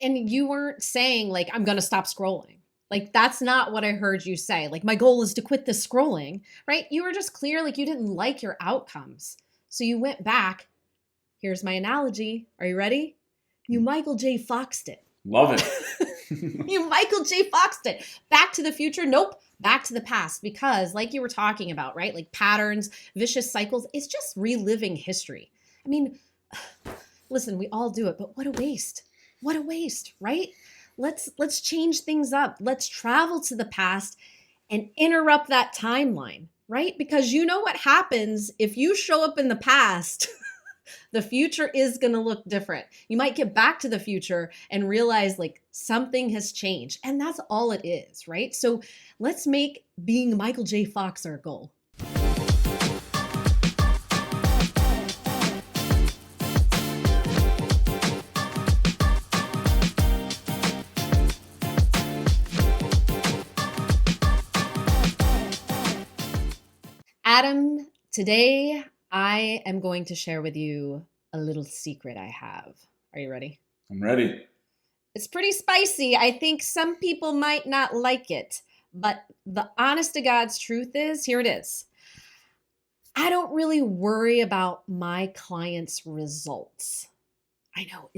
And you weren't saying like, I'm going to stop scrolling. Like, that's not what I heard you say. Like, my goal is to quit this scrolling, right? You were just clear, like you didn't like your outcomes. So you went back. Here's my analogy. Are you ready? You Michael J. Foxed it. Love it. You Michael J. Foxed it. Back to the future? Nope. Back to the past. Because like you were talking about, right? Like patterns, vicious cycles. It's just reliving history. I mean, listen, we all do it, but what a waste. What a waste, right? Let's change things up. Let's travel to the past and interrupt that timeline, right? Because you know what happens if you show up in the past. The future is going to look different. You might get back to the future and realize like something has changed. And that's all it is, right? So let's make being Michael J. Fox our goal. Adam, today I am going to share with you a little secret I have. Are you ready? I'm ready. It's pretty spicy. I think some people might not like it, but the honest to God's truth is, here it is. I don't really worry about my clients' results. I know,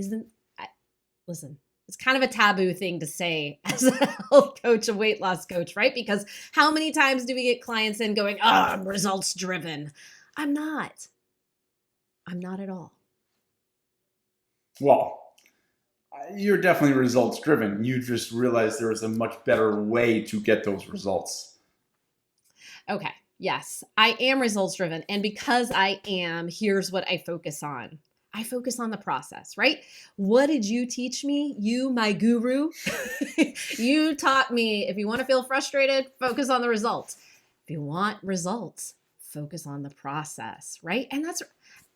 listen, it's kind of a taboo thing to say as a health coach, a weight loss coach, right? Because how many times do we get clients in going, oh, I'm results driven? I'm not at all. Well, you're definitely results driven. You just realized there was a much better way to get those results. Okay. Yes, I am results driven. And because I am, here's what I focus on. I focus on the process, right? What did you teach me? You, my guru, you taught me if you want to feel frustrated, focus on the results. If you want results, focus on the process, right? And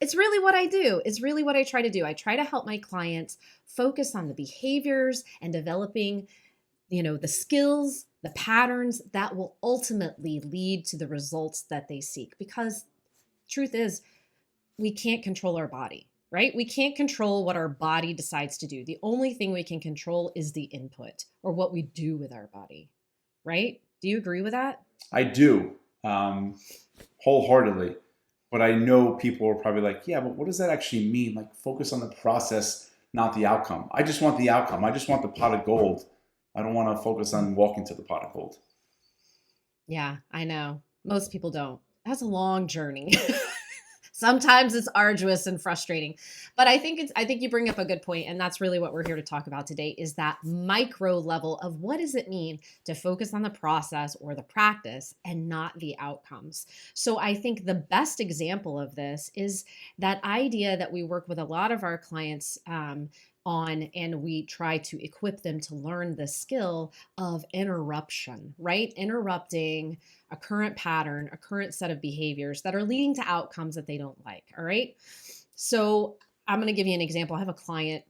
it's really what I do. It's really what I try to do. I try to help my clients focus on the behaviors and developing, the skills, the patterns that will ultimately lead to the results that they seek. Because truth is, we can't control our body, right? We can't control what our body decides to do. The only thing we can control is the input or what we do with our body, right? Do you agree with that? I do, wholeheartedly. But I know people are probably like, yeah, but what does that actually mean? Like, focus on the process, not the outcome. I just want the outcome. I just want the pot of gold. I don't want to focus on walking to the pot of gold. Yeah, I know. Most people don't. That's a long journey. Sometimes it's arduous and frustrating, but I think you bring up a good point, and that's really what we're here to talk about today is that micro level of what does it mean to focus on the process or the practice and not the outcomes. So I think the best example of this is that idea that we work with a lot of our clients on, and we try to equip them to learn the skill of interruption, right? Interrupting a current pattern, a current set of behaviors that are leading to outcomes that they don't like, all right? So I'm going to give you an example. I have a client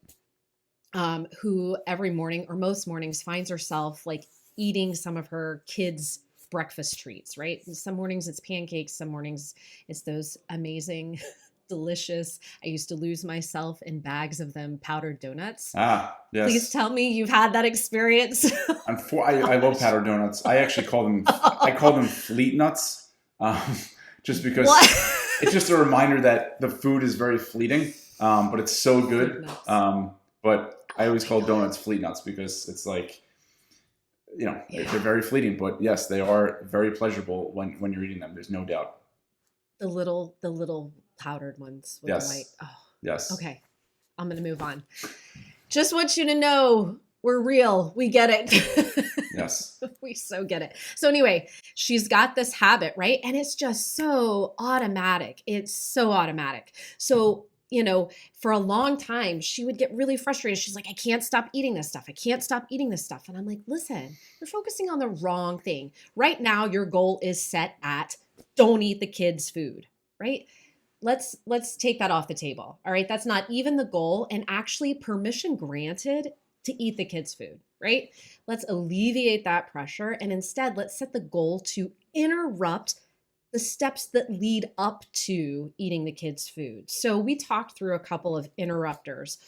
who every morning or most mornings finds herself like eating some of her kids' breakfast treats, right? Some mornings it's pancakes, some mornings it's those amazing delicious. I used to lose myself in bags of them powdered donuts. Ah, yes. Please tell me you've had that experience. I love powdered donuts. I actually call them fleet nuts, just because it's just a reminder that the food is very fleeting, but it's so good. But I always call donuts fleet nuts because it's like, they're very fleeting. But yes, they are very pleasurable when you're eating them. There's no doubt. The little powdered ones with the white. Oh, yes. Okay. I'm going to move on. Just want you to know we're real. We get it. Yes. We so get it. So anyway, she's got this habit, right? And it's just so automatic. It's so automatic. So, for a long time, she would get really frustrated. She's like, I can't stop eating this stuff. I can't stop eating this stuff. And I'm like, listen, you're focusing on the wrong thing. Right now, your goal is set at don't eat the kids' food, right? Let's take that off the table. All right. That's not even the goal, and actually permission granted to eat the kids' food, right? Let's alleviate that pressure. And instead, let's set the goal to interrupt the steps that lead up to eating the kids' food. So we talked through a couple of interrupters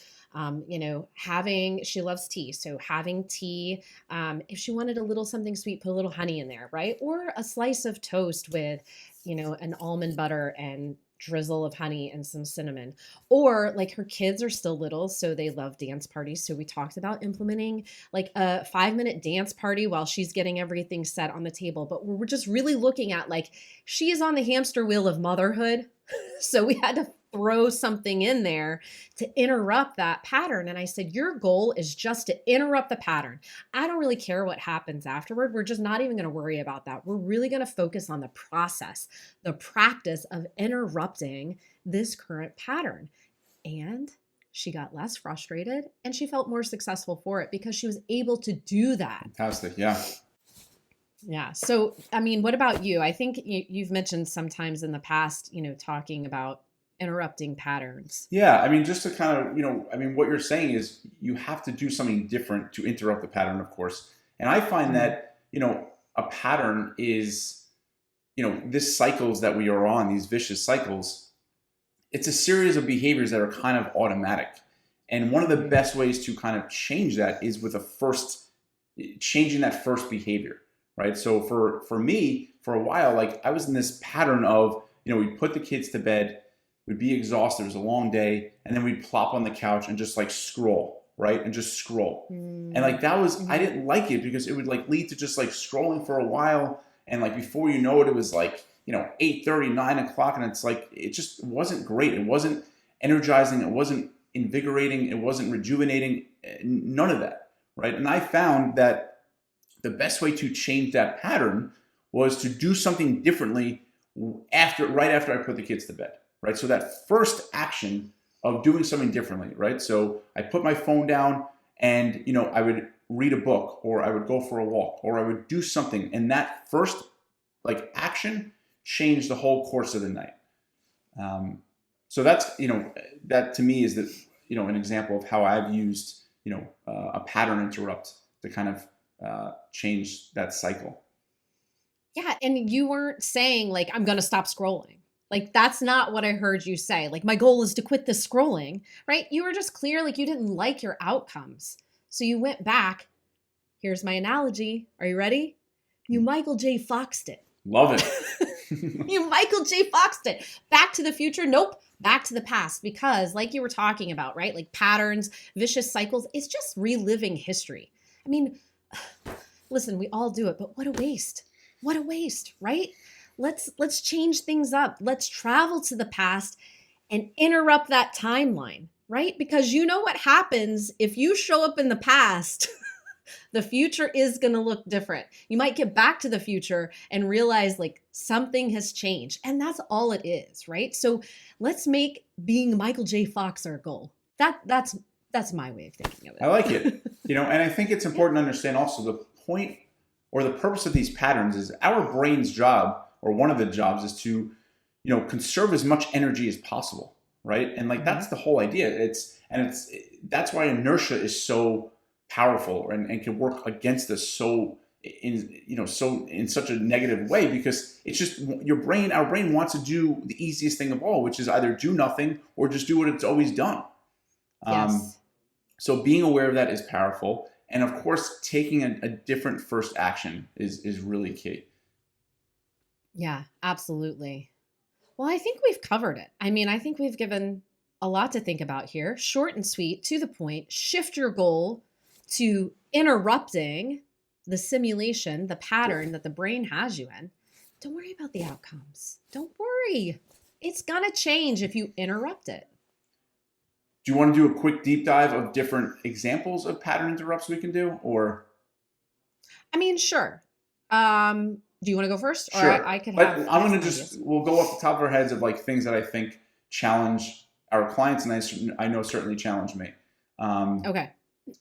She loves tea. So having tea, if she wanted a little something sweet, put a little honey in there, right? Or a slice of toast with, an almond butter and drizzle of honey and some cinnamon. Or like her kids are still little, so they love dance parties. So we talked about implementing like a 5-minute dance party while she's getting everything set on the table. But we're just really looking at like she is on the hamster wheel of motherhood. So we had to throw something in there to interrupt that pattern. And I said, your goal is just to interrupt the pattern. I don't really care what happens afterward. We're just not even going to worry about that. We're really going to focus on the process, the practice of interrupting this current pattern. And she got less frustrated and she felt more successful for it because she was able to do that. Fantastic. Yeah. Yeah. So, I mean, what about you? I think you've mentioned sometimes in the past, talking about interrupting patterns. Yeah. I mean, just to kind of, what you're saying is you have to do something different to interrupt the pattern, of course. And I find that, a pattern is, this cycles that we are on, these vicious cycles, it's a series of behaviors that are kind of automatic. And one of the best ways to kind of change that is with changing that first behavior. Right. So for me, for a while, like I was in this pattern of, we'd put the kids to bed, we'd be exhausted, it was a long day, and then we'd plop on the couch and just like scroll, right? And just scroll. And like that was, I didn't like it because it would like lead to just like scrolling for a while. And like before you know it, it was like, 8:30, 9 o'clock. And it's like, it just wasn't great. It wasn't energizing. It wasn't invigorating. It wasn't rejuvenating. None of that. Right. And I found that the best way to change that pattern was to do something differently right after I put the kids to bed, right? So that first action of doing something differently, right? So I put my phone down and, I would read a book or I would go for a walk or I would do something. And that first like action changed the whole course of the night. So that's, that to me is that, an example of how I've used, a pattern interrupt to kind of change that cycle. Yeah. And you weren't saying like, I'm going to stop scrolling. Like, that's not what I heard you say. Like, my goal is to quit this scrolling, right? You were just clear, like you didn't like your outcomes. So you went back. Here's my analogy. Are you ready? You Michael J. Foxed it. Love it. You Michael J. Foxed it. Back to the future. Nope. Back to the past. Because like you were talking about, right? Like patterns, vicious cycles. It's just reliving history. I mean, listen, we all do it, but what a waste. What a waste, right? Let's change things up. Let's travel to the past and interrupt that timeline, right? Because you know what happens if you show up in the past, the future is going to look different. You might get back to the future and realize like something has changed, and that's all it is, right? So let's make being Michael J. Fox our goal. That's my way of thinking of it. I like it. And I think it's important to understand also the point or the purpose of these patterns is our brain's job, or one of the jobs, is to, conserve as much energy as possible, right? And like that's the whole idea. That's why inertia is so powerful and can work against us in such a negative way, because it's just our brain wants to do the easiest thing of all, which is either do nothing or just do what it's always done. Yes. So being aware of that is powerful. And of course, taking a different first action is really key. Yeah, absolutely. Well, I think we've covered it. I mean, I think we've given a lot to think about here. Short and sweet, to the point. Shift your goal to interrupting the simulation, the pattern that the brain has you in. Don't worry about the outcomes. Don't worry. It's going to change if you interrupt it. Do you want to do a quick deep dive of different examples of pattern interrupts we can do, or? I mean, sure. Do you want to go first? Or sure. I can have. I'm going to we'll go off the top of our heads of like things that I think challenge our clients, and I know certainly challenge me. Okay.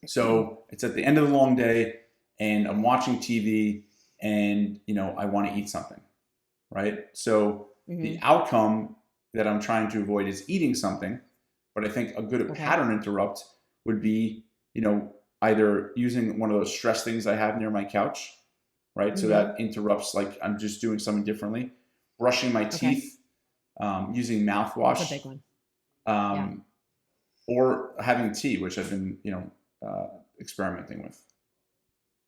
So it's at the end of the long day and I'm watching TV and, I want to eat something, right? So the outcome that I'm trying to avoid is eating something. But I think a good pattern interrupt would be, either using one of those stress things I have near my couch, right? So that interrupts, like I'm just doing something differently. Brushing my teeth, using mouthwash. That's a big one. or having tea, which I've been, experimenting with.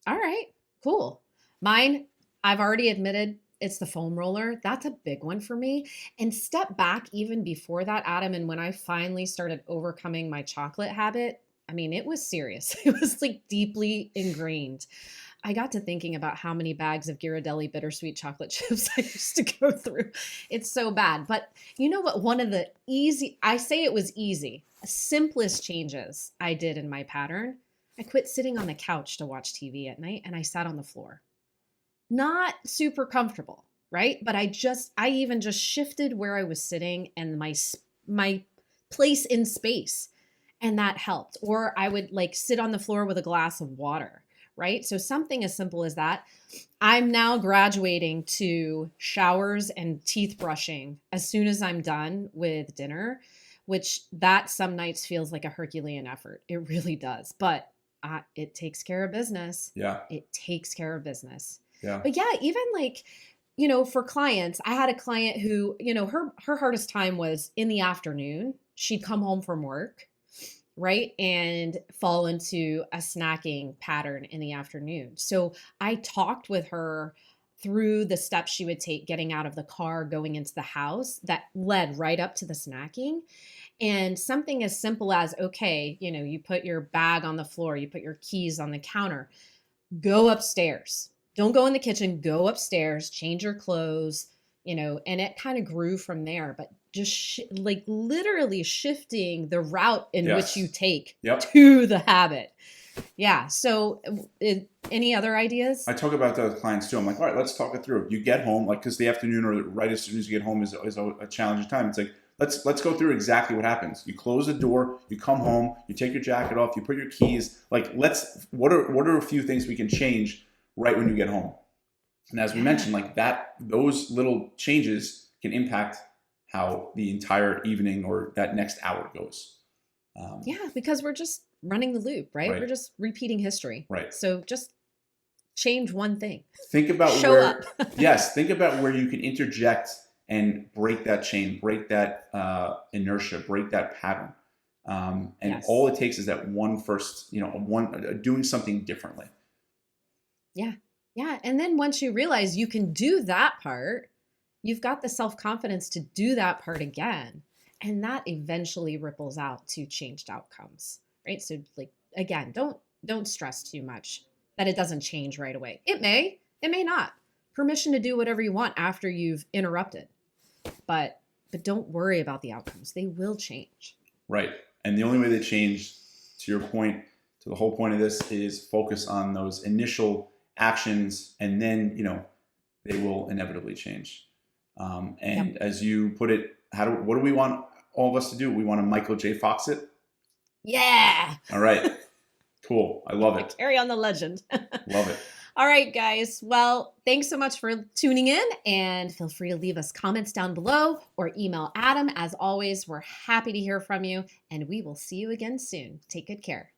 All right, cool. Mine, I've already admitted it's the foam roller. That's a big one for me. And step back even before that, Adam. And when I finally started overcoming my chocolate habit, I mean, it was serious. It was like deeply ingrained. I got to thinking about how many bags of Ghirardelli bittersweet chocolate chips I used to go through. It's so bad. But you know what? One of the I say it was easy, simplest changes I did in my pattern. I quit sitting on the couch to watch TV at night and I sat on the floor. Not super comfortable, right? But I even just shifted where I was sitting and my place in space, and that helped. Or I would like sit on the floor with a glass of water, right? So something as simple as that. I'm now graduating to showers and teeth brushing as soon as I'm done with dinner, which that some nights feels like a Herculean effort. It really does. But it takes care of business. Yeah. It takes care of business. Yeah. But yeah, even like, for clients, I had a client who, her hardest time was in the afternoon. She'd come home from work, right? And fall into a snacking pattern in the afternoon. So I talked with her through the steps she would take getting out of the car, going into the house that led right up to the snacking. And something as simple as, okay, you put your bag on the floor, you put your keys on the counter, go upstairs. Don't go in the kitchen, go upstairs, change your clothes, and it kind of grew from there. But just like literally shifting the route in which you take to the habit. Yeah. So any other ideas? I talk about that with clients too. I'm like, all right, let's talk it through. You get home, like, because the afternoon or right as soon as you get home is a challenging time. It's like, let's go through exactly what happens. You close the door, you come home, you take your jacket off, you put your keys. Like, what are a few things we can change right when you get home? And as we mentioned, like those little changes can impact how the entire evening or that next hour goes. Because we're just running the loop, right? We're just repeating history. Right. So just change one thing. Think about Show up. Yes. Think about where you can interject and break that chain, break that inertia, break that pattern. And all it takes is that one first, doing something differently. Yeah. Yeah. And then once you realize you can do that part, you've got the self-confidence to do that part again. And that eventually ripples out to changed outcomes, right? So like, again, don't stress too much that it doesn't change right away. It may not. Permission to do whatever you want after you've interrupted. But don't worry about the outcomes. They will change. Right. And the only way they change, to your point, to the whole point of this, is focus on those initial actions, and then, they will inevitably change. And as you put it, what do we want all of us to do? We want to Michael J. Fox it? Yeah. All right. Cool. I love it. Carry on the legend. Love it. All right, guys. Well, thanks so much for tuning in, and feel free to leave us comments down below or email Adam. As always, we're happy to hear from you, and we will see you again soon. Take good care.